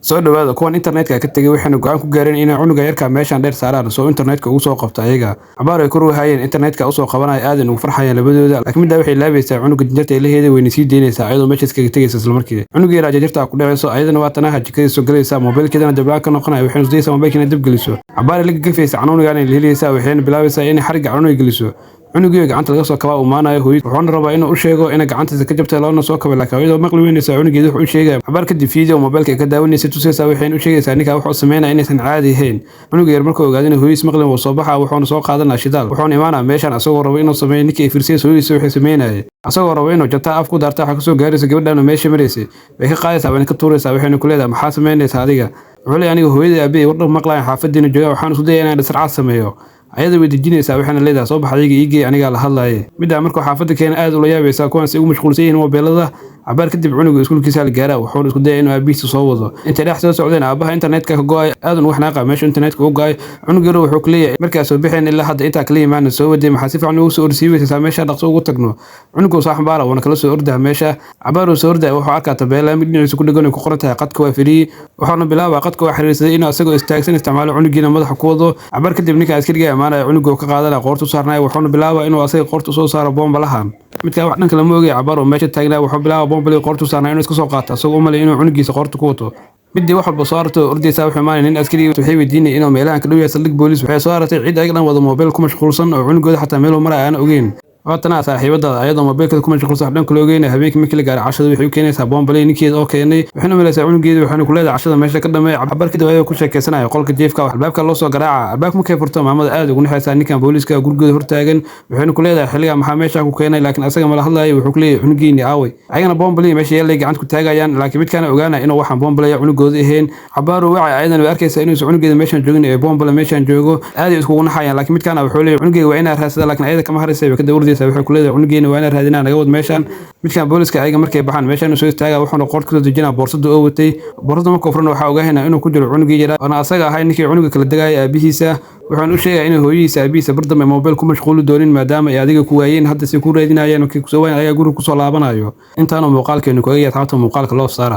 soo dhawaada kuwan internetka ka tagay waxayna go'aan ku gaareen inay cunuga yarka meeshan dheer saaraan soo internetka ugu soo qabto ayaga cabaar ay ku ruuhayeen internetka u soo qabanay aadan ugu farxayeen labadooda laakiin mid waxay laabaysaa cunuga jinjarta ilaheeda wayna sii deynaysaa ayadoo meeshaas kaga tagaysa isla markii cunuga yar jinjarta ku dhacayso ayadana waa tanaha jikada soo galaysa mobilkeedana dablaan ka noqonay waxayna isdaysaa mobilkeena dab geliso cabaar la gafaysa canuga inay leeliyaysaa waxayna bilaabaysaa inay xariga canuga geliso cunuga gacanta laga soo kabaa u maanayo hooyad wuxuuna rabaa inuu u sheego in gacantiisa ka jabtay loona soo kabay laakiin ayadoo maqli weynaysa cunugeeda wuxuu u sheegay cabaar kadib video mobilka ka daawanaysa tusaysa waxayna u sheegaysaa ninka wuxuu sameynaa inaysan caadi ahayn cunuga yar markuu ogaado in hooyadiis maqlin uu soo baxaa wuxuuna soo qaadanaa shidaal wuxuuna imaanaa meeshan asagoo rabo inuu sameeyo ninkii ay fiirsay hooyadiisa waxay sameynayay asagoo rabo inuu jabta af ku daarta waxa ka soo gaaraysa gabadhan meesha maraysay way ka qaadaysaa wayna ka tuuraysaa waxayna ku leedahay maxaa sameynaysaa adiga wuxuu leeyahay aniga hooyadii aabay wardhab maqlayn xaafadiina jooga waxaan isku dayayaa inaan sarcaad sameeyo ayada way dejinaysaa waxayna leedahay soo bax adiga iigay aniga la hadlaayay midda markuu xaafada keena aad u la yaabaysaa kuwan si ugu mashquulsan yihiin mobilada cabaar kadib cunuga iskuulkiisa la gaaraa wuxuuna isku dayay inuu aabihiisa soo wado intay dhex soo socdeen aabaha internetka ka go'ay aadan wax naaqa meesha internetka u go'ay cunuga yar wuxuu ku leeyahay markaas soo bixeen ilaa hadda inta kala yimaana soo waday maxaa si fiican ugu soo orsiibaysaa meesha dhaqso ugu tagno cunuga soo xambaara wana kala soo ordaa meesha cabaar soo ordaa wuxuu arkaa tabeela mid dhinaciisa ku dhagan ku qoran tahay qadka waa free wuxuuna bilaabaa qadka waa xiriirsaday inuu asagoo istaagsan isticmaalo cunugiina madaxa ku wado cabaar kadib ninka askariga imaanaya cunuga ka qaadana qoortu saarnaa wuxuuna bilaabaa inuu asaga qoortu soo saaro bombalahan midka wax dhanka lama ogay cabaar oo meesha taagnaa wuxuu bilaabaa bombalii qoortu saarnaa inuu iska soo qaato asagoo u malay inuu cunugiisa qoorta ku wato midii wax walba soo aragtay ordaysaa wuxuu imaanay nin askari waxay weydiinay inuu meelahan ka dhow yahay saldhig booliis waxay soo aragtay cid ayaga dhan wada mobil ku mashquulsan oo cunugooda xataa meel maray aan ogeyn waatana saaxiibada ayadoo mobilkeeda ku mashquulsan dhanka loo geeyay habeenkii markii la gaaray cashada waxay u keenaysaa bombalay ninkeeda oo keenay waxayna meelaysaa cunugeeda waxayna ku leedahay cashada meesha ka dhameey cabar kadib ayuu ku sheekaysanaya qolka jeefka albaabka loo soo garaaca albaabka markay furto maamada aad ugu naxaysaa ninkan booliiska gurigooda hortaagan waxayna ku leedahay xilliga maxaa meesha ku keenay laakiin asaga ma la hadlayo wuxuu ku leeyahay cunugeeni aaway ayagana bombalay meesha yeelay gacanta ku taagayaan laakiin midkana ogaanaya inuu waxaan bombalay cunugooda ahayn cabaaru wacay ayadana way arkaysaa inuu cunugeeda meeshan joogin ee bombalay meeshan joogo aad ay iskugu naxayaan laakiin midkana wuxuu leeyahay cunugeega waa inaa raasada laakiin ayada kama haraysay ka dawrdaysaa waxay ku leedahay cunugeena waa inaa raadinaa naga wad meeshan midkan booliska ayaga markay baxaan meeshan soo istaaga wuxuuna qoorta ka dejinaa boorsada oo watay boorsada markuu furan waxa ogaanayna inuu ku jiro cunugii yara oo asaga ahay ninkii cunuga kala dagay aabihiisa wuxuuna u sheegay inuu hooyadiisa aabihiisa bardambe mobil ku mashquul doonin maadaama ay adiga ku waayeen hadda si ku raadinayeen oo ku soo wayn ayaga guriga ku soo laabanayo intaanu muuqaalkeenu ku eegay taabta muuqaalka loo saara